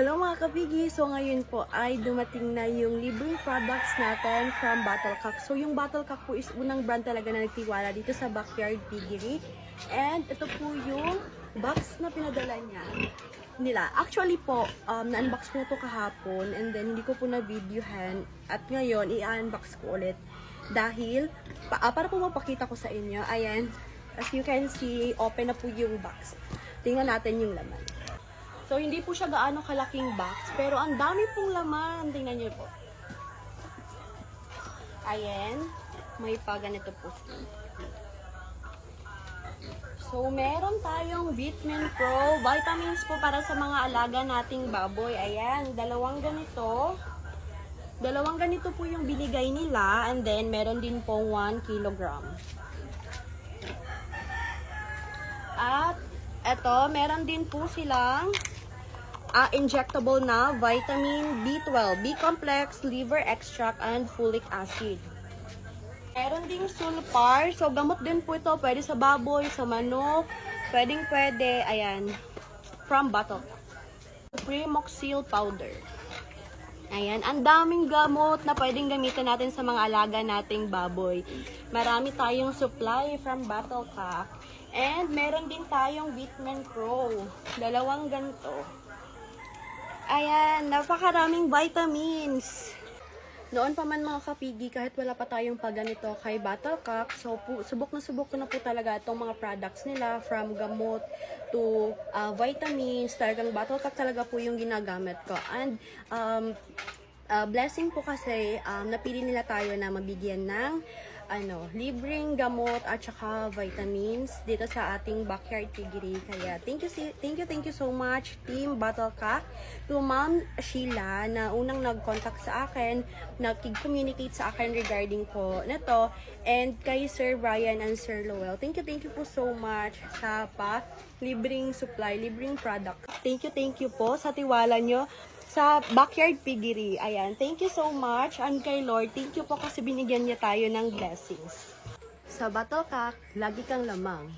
Hello mga kabigi! So ngayon po ay dumating na yung libreng products natin from Battlecock. So yung Battlecock po is unang brand talaga na nagtiwala dito sa Backyard Piggery. And ito po yung box na pinadala nila. Actually po, na-unbox ko na ito kahapon and then hindi ko po na-videohan. At ngayon, i-unbox ko ulit. Dahil, para po mapakita ko sa inyo, ayan, as you can see, open na po yung box. Tingnan natin yung laman. So, hindi po siya gaano kalaking box, pero ang dami pong laman. Tingnan niyo po. Ayan. May ganito po. So, meron tayong Vitamin Pro. Vitamins po para sa mga alaga nating baboy. Ayan. Dalawang ganito po yung binigay nila. And then, meron din pong 1 kilogram. At, eto, meron din po silang injectable na vitamin B12, B-complex, liver extract, and folic acid. Meron ding sulfar. So, gamot din po ito. Pwede sa baboy, sa manok. Pwede. Ayan. From Battlecock. Primoxil powder. Ayan. Ang daming gamot na pwedeng gamitin natin sa mga alaga nating baboy. Marami tayong supply from Battlecock. And meron din tayong Vitamin Pro. Dalawang ganito. Ayan, napakaraming vitamins. Noon pa man mga kapigi, kahit wala pa tayong paganito kay Battlecock, so subok ko na po talaga itong mga products nila, from gamot to vitamins. Talagang Battlecock talaga po yung ginagamit ko. And blessing po kasi napili nila tayo na mabigyan ng libreng gamot at saka vitamins dito sa ating Backyard Piggery. Kaya thank you so much Team Battlecock, to Ma'am Sheila na unang nag-contact sa akin, nag-communicate sa akin regarding po nito, and kay Sir Brian and Sir Lowell. Thank you po so much sa libreng supply, libreng product. Thank you po sa tiwala nyo sa Backyard Piggery. Ayan, thank you so much. And kay Lord, thank you po kasi binigyan niya tayo ng blessings. Sa Battlecock, lagi kang lamang.